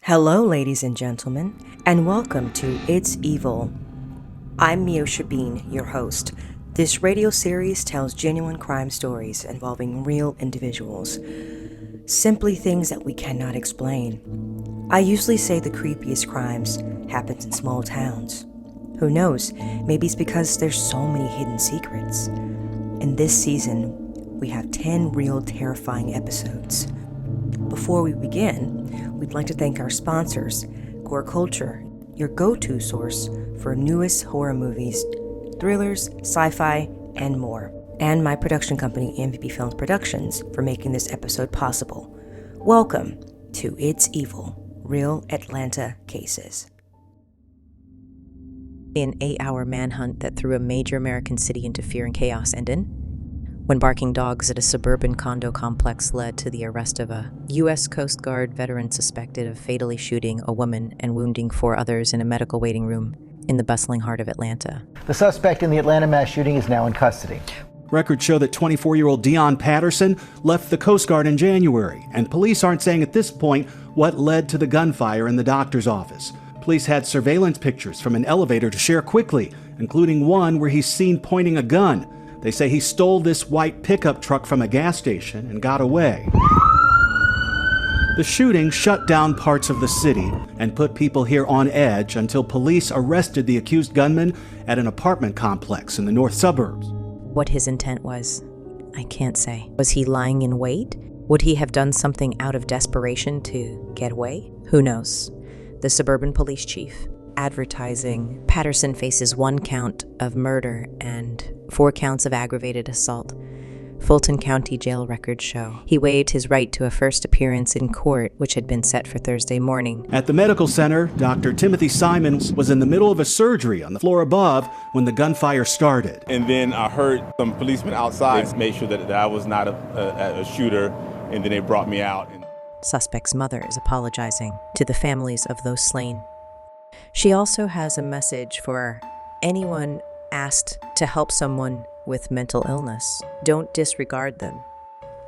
Hello, ladies and gentlemen, and welcome to It's Evil. I'm Meosha, your host. This radio series tells genuine crime stories involving real individuals. Simply things that we cannot explain. I usually say the creepiest crimes happen in small towns. Who knows, maybe it's because there's so many hidden secrets. In this season, we have 10 real terrifying episodes. Before we begin, we'd like to thank our sponsors, Core Culture, your go-to source for newest horror movies, thrillers, sci-fi, and more, and my production company, M.V.B Films Productions, for making this episode possible. Welcome to It's Evil, Real Atlanta Cases. An 8-hour manhunt that threw a major American city into fear and chaos ended when barking dogs at a suburban condo complex led to the arrest of a U.S. Coast Guard veteran suspected of fatally shooting a woman and wounding 4 others in a medical waiting room in the bustling heart of Atlanta. The suspect in the Atlanta mass shooting is now in custody. Records show that 24-year-old Dion Patterson left the Coast Guard in January, and police aren't saying at this point what led to the gunfire in the doctor's office. Police had surveillance pictures from an elevator to share quickly, including one where he's seen pointing a gun. They say he stole this white pickup truck from a gas station and got away. The shooting shut down parts of the city and put people here on edge until police arrested the accused gunman at an apartment complex in the north suburbs. What his intent was, I can't say. Was he lying in wait? Would he have done something out of desperation to get away? Who knows? The suburban police chief advertising Patterson faces 1 count of murder and 4 counts of aggravated assault. Fulton County jail records show he waived his right to a first appearance in court, which had been set for Thursday morning. At the medical center, Dr. Timothy Simons was in the middle of a surgery on the floor above when the gunfire started. And then I heard some policemen outside made sure that I was not a shooter, and then they brought me out. Suspect's mother is apologizing to the families of those slain. She also has a message for anyone asked to help someone with mental illness. Don't disregard them.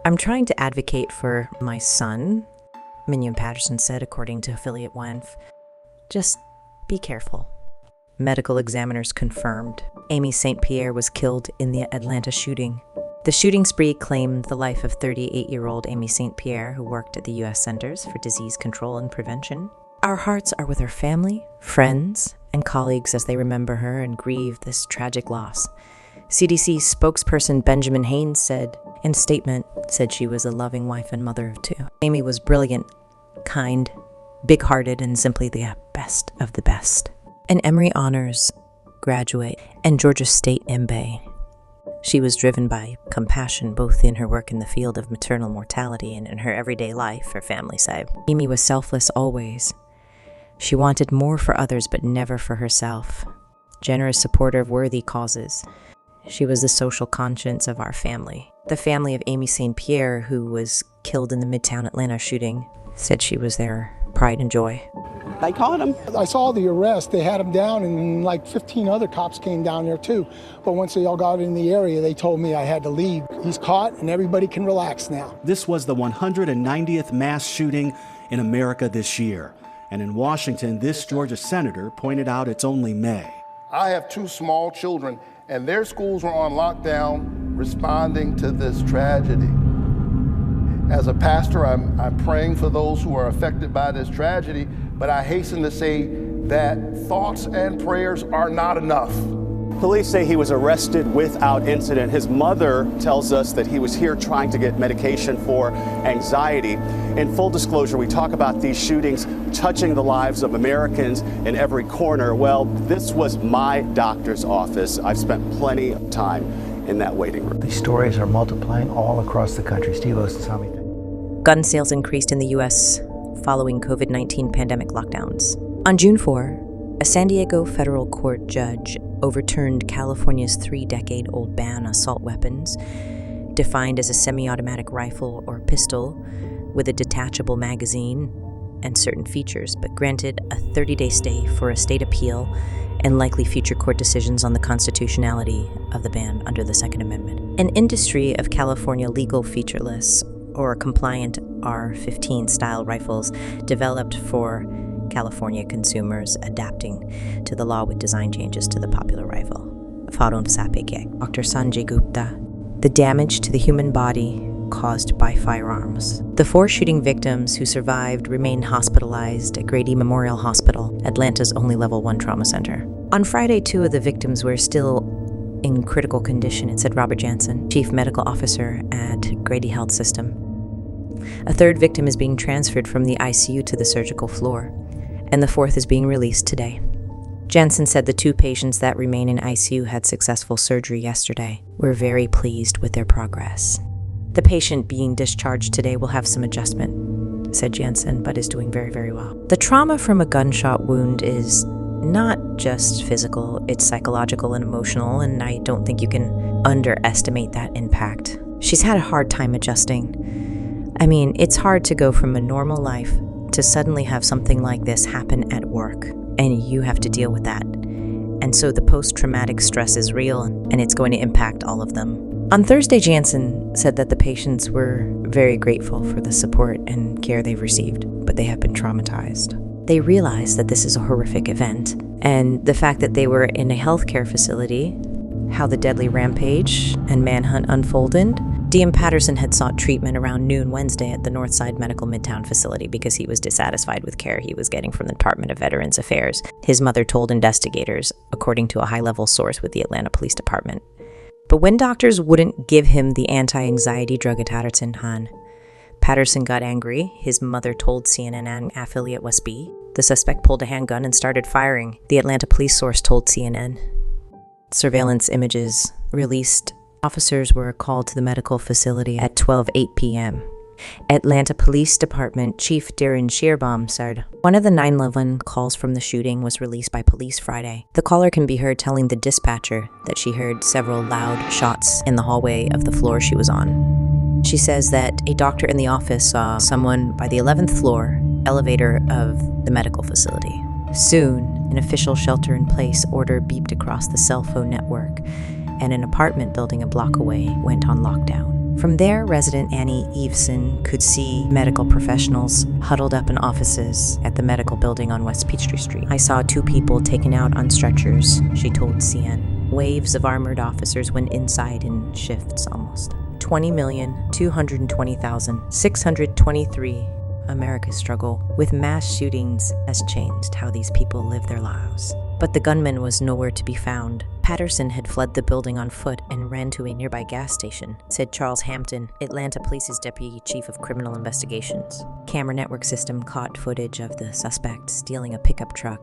I'm trying to advocate for my son, Minion Patterson said, according to affiliate WANF. Just be careful. Medical examiners confirmed Amy St. Pierre was killed in the Atlanta shooting. The shooting spree claimed the life of 38-year-old Amy St. Pierre, who worked at the U.S. Centers for Disease Control and Prevention. Our hearts are with her family, friends, and colleagues as they remember her and grieve this tragic loss. CDC spokesperson Benjamin Haynes said in a statement, she was a loving wife and mother of 2. Amy was brilliant, kind, big-hearted, and simply the best of the best. An Emory Honors graduate and Georgia State M.B.A. She was driven by compassion both in her work in the field of maternal mortality and in her everyday life, her family said. Amy was selfless always. She wanted more for others, but never for herself. Generous supporter of worthy causes. She was the social conscience of our family. The family of Amy St. Pierre, who was killed in the Midtown Atlanta shooting, said she was their pride and joy. They caught him. I saw the arrest. They had him down, and like 15 other cops came down there too. But once they all got in the area, they told me I had to leave. He's caught, and everybody can relax now. This was the 190th mass shooting in America this year. And in Washington, this Georgia senator pointed out it's only May. I have 2 small children, and their schools were on lockdown responding to this tragedy. As a pastor, I'm praying for those who are affected by this tragedy, but I hasten to say that thoughts and prayers are not enough. Police say he was arrested without incident. His mother tells us that he was here trying to get medication for anxiety. In full disclosure, we talk about these shootings touching the lives of Americans in every corner. Well, this was my doctor's office. I've spent plenty of time in that waiting room. These stories are multiplying all across the country. Steve Osten, tell me. Gun sales increased in the U.S. following COVID-19 pandemic lockdowns. On June 4, a San Diego federal court judge overturned California's 3-decade-old ban on assault weapons, defined as a semi-automatic rifle or pistol with a detachable magazine and certain features, but granted a 30-day stay for a state appeal and likely future court decisions on the constitutionality of the ban under the Second Amendment. An industry of California legal featureless or compliant AR-15 style rifles developed for California consumers, adapting to the law with design changes to the popular rifle. Farun Sapeke, Dr. Sanjay Gupta. The damage to the human body caused by firearms. The 4 shooting victims who survived remain hospitalized at Grady Memorial Hospital, Atlanta's only level 1 trauma center. On Friday, 2 of the victims were still in critical condition, said Robert Jansen, chief medical officer at Grady Health System. A 3rd victim is being transferred from the ICU to the surgical floor, and the 4th is being released today. Jansen said the 2 patients that remain in ICU had successful surgery yesterday. We're very pleased with their progress. The patient being discharged today will have some adjustment, said Jansen, but is doing very, very well. The trauma from a gunshot wound is not just physical, it's psychological and emotional, and I don't think you can underestimate that impact. She's had a hard time adjusting. I mean, it's hard to go from a normal life to suddenly have something like this happen at work, and you have to deal with that. And so the post-traumatic stress is real, and it's going to impact all of them. On Thursday, Jansen said that the patients were very grateful for the support and care they've received, but they have been traumatized. They realize that this is a horrific event, and the fact that they were in a healthcare facility, how the deadly rampage and manhunt unfolded. DM Patterson had sought treatment around noon Wednesday at the Northside Medical Midtown facility because he was dissatisfied with care he was getting from the Department of Veterans Affairs, his mother told investigators, according to a high-level source with the Atlanta Police Department. But when doctors wouldn't give him the anti-anxiety drug Atorvastatin, Patterson got angry, his mother told CNN affiliate West B. The suspect pulled a handgun and started firing, the Atlanta police source told CNN. Surveillance images released. Officers were called to the medical facility at 12:08 p.m. Atlanta Police Department Chief Darren Shearbaum said, one of the 911 calls from the shooting was released by police Friday. The caller can be heard telling the dispatcher that she heard several loud shots in the hallway of the floor she was on. She says that a doctor in the office saw someone by the 11th floor elevator of the medical facility. Soon, an official shelter-in-place order beeped across the cell phone network, and an apartment building a block away went on lockdown. From there, resident Annie Eveson could see medical professionals huddled up in offices at the medical building on West Peachtree Street. I saw 2 people taken out on stretchers, she told CN. Waves of armored officers went inside in shifts almost. 20,220,623 America's struggle with mass shootings has changed how these people live their lives. But the gunman was nowhere to be found. Patterson had fled the building on foot and ran to a nearby gas station, said Charles Hampton, Atlanta Police's Deputy Chief of Criminal Investigations. Camera network system caught footage of the suspect stealing a pickup truck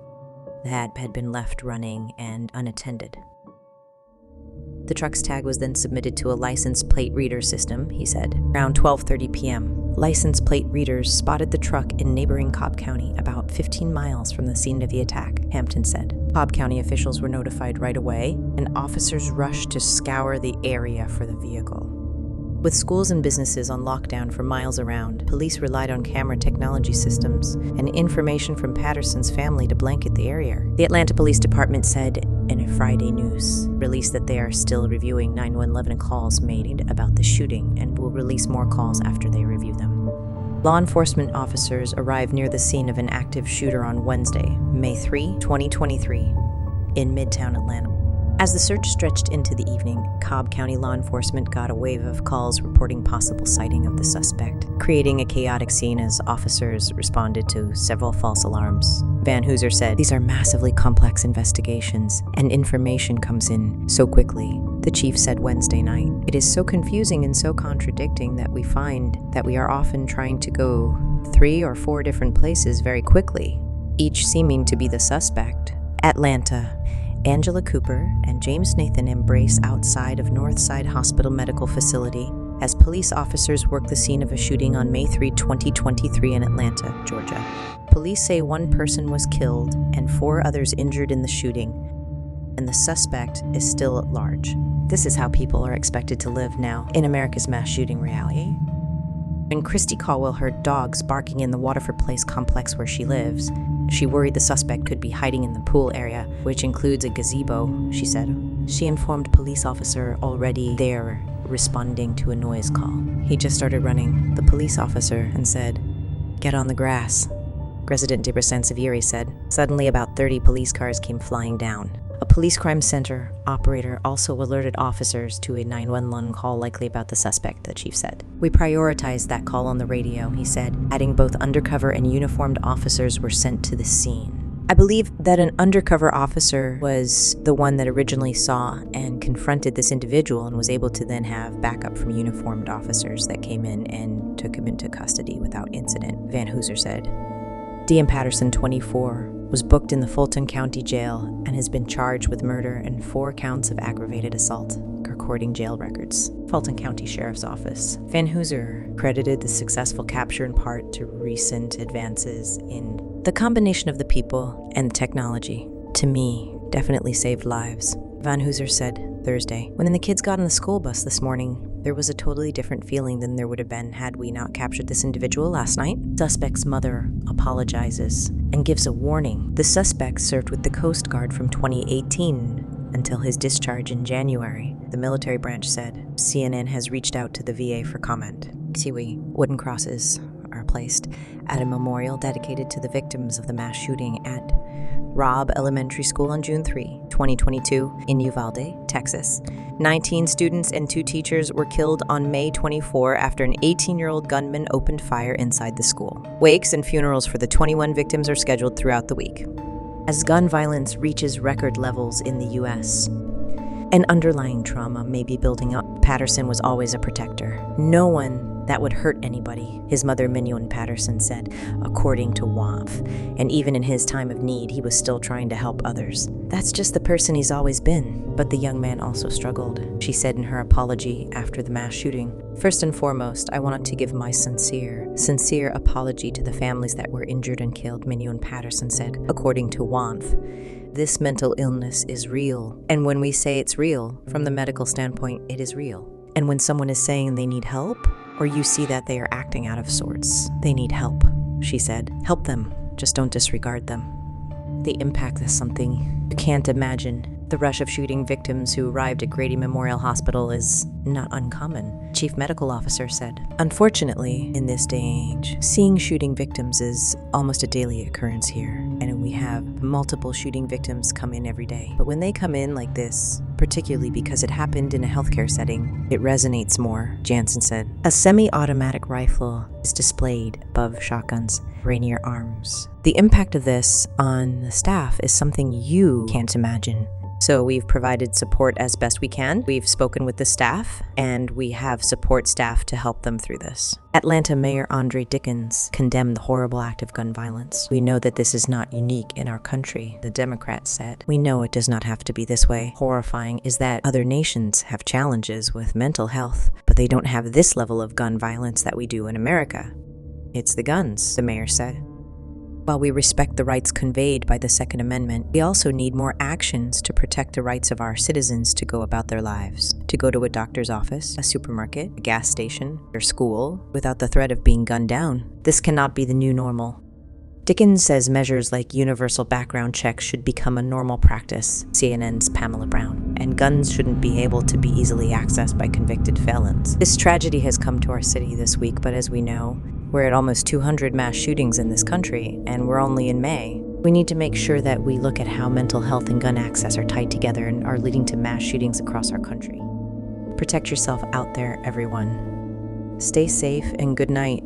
that had been left running and unattended. The truck's tag was then submitted to a license plate reader system, he said. Around 12:30 p.m., license plate readers spotted the truck in neighboring Cobb County, about 15 miles from the scene of the attack, Hampton said. Cobb County officials were notified right away, and officers rushed to scour the area for the vehicle. With schools and businesses on lockdown for miles around, police relied on camera technology systems and information from Patterson's family to blanket the area. The Atlanta Police Department said in a Friday news release that they are still reviewing 911 calls made about the shooting and will release more calls after they review them. Law enforcement officers arrived near the scene of an active shooter on Wednesday, May 3, 2023, in Midtown Atlanta. As the search stretched into the evening, Cobb County law enforcement got a wave of calls reporting possible sighting of the suspect, creating a chaotic scene as officers responded to several false alarms. Van Hooser said, "These are massively complex investigations, and information comes in so quickly." The chief said Wednesday night, "It is so confusing and so contradicting that we find that we are often trying to go 3 or 4 different places very quickly, each seeming to be the suspect." Atlanta. Angela Cooper and James Nathan embrace outside of Northside Hospital Medical Facility as police officers work the scene of a shooting on May 3, 2023 in Atlanta, Georgia. Police say 1 person was killed and 4 others injured in the shooting, and the suspect is still at large. This is how people are expected to live now in America's mass shooting reality. When Christy Caldwell heard dogs barking in the Waterford Place complex where she lives, she worried the suspect could be hiding in the pool area, which includes a gazebo, she said. She informed police officer already there responding to a noise call. He just started running. The police officer and said, "Get on the grass." Resident Deborah Sansevieri said, "Suddenly about 30 police cars came flying down." A police crime center operator also alerted officers to a 911 call likely about the suspect, the chief said. "We prioritized that call on the radio," he said, adding both undercover and uniformed officers were sent to the scene. I believe that an undercover officer was the one that originally saw and confronted this individual and was able to then have backup from uniformed officers that came in and took him into custody without incident, Van Hooser said. D.M. Patterson, 24, was booked in the Fulton County Jail and has been charged with murder and 4 counts of aggravated assault, according jail records. Fulton County Sheriff's Office. Van Hooser credited the successful capture in part to recent advances in the combination of the people and the technology. To me, definitely saved lives. Van Hooser said Thursday, "When the kids got on the school bus this morning, there was a totally different feeling than there would have been had we not captured this individual last night." Suspect's mother apologizes and gives a warning. The suspect served with the Coast Guard from 2018 until his discharge in January, the military branch said. CNN has reached out to the VA for comment. Kiwi wooden crosses are placed at a memorial dedicated to the victims of the mass shooting at Robb Elementary School on June 3, 2022 in Uvalde, Texas. 19 students and 2 teachers were killed on May 24 after an 18-year-old gunman opened fire inside the school. Wakes and funerals for the 21 victims are scheduled throughout the week. As gun violence reaches record levels in the U.S., an underlying trauma may be building up. Patterson was always a protector. No one that would hurt anybody, his mother Mignon Patterson said, according to WAMF. And even in his time of need, he was still trying to help others. That's just the person he's always been. But the young man also struggled, she said in her apology after the mass shooting. "First and foremost, I wanted to give my sincere apology to the families that were injured and killed," Mignon Patterson said, according to WAMF. "This mental illness is real. And when we say it's real, from the medical standpoint, it is real. And when someone is saying they need help, or you see that they are acting out of sorts, they need help," she said. "Help them, just don't disregard them. The impact is something you can't imagine. The rush of shooting victims who arrived at Grady Memorial Hospital is not uncommon," Chief Medical Officer said. "Unfortunately, in this day and age, seeing shooting victims is almost a daily occurrence here, and we have multiple shooting victims come in every day. But when they come in like this, particularly because it happened in a healthcare setting, it resonates more," Jansen said. A semi-automatic rifle is displayed above shotguns, Rainier Arms. The impact of this on the staff is something you can't imagine. So we've provided support as best we can. We've spoken with the staff, and we have support staff to help them through this. Atlanta Mayor Andre Dickens condemned the horrible act of gun violence. "We know that this is not unique in our country," the Democrat said. "We know it does not have to be this way. Horrifying is that other nations have challenges with mental health, but they don't have this level of gun violence that we do in America. It's the guns," the mayor said. While we respect the rights conveyed by the Second Amendment, we also need more actions to protect the rights of our citizens to go about their lives, to go to a doctor's office, a supermarket, a gas station, or school without the threat of being gunned down. This cannot be the new normal. Dickens says measures like universal background checks should become a normal practice, CNN's Pamela Brown, and guns shouldn't be able to be easily accessed by convicted felons. This tragedy has come to our city this week, but as we know, we're at almost 200 mass shootings in this country, and we're only in May. We need to make sure that we look at how mental health and gun access are tied together and are leading to mass shootings across our country. Protect yourself out there, everyone. Stay safe and good night.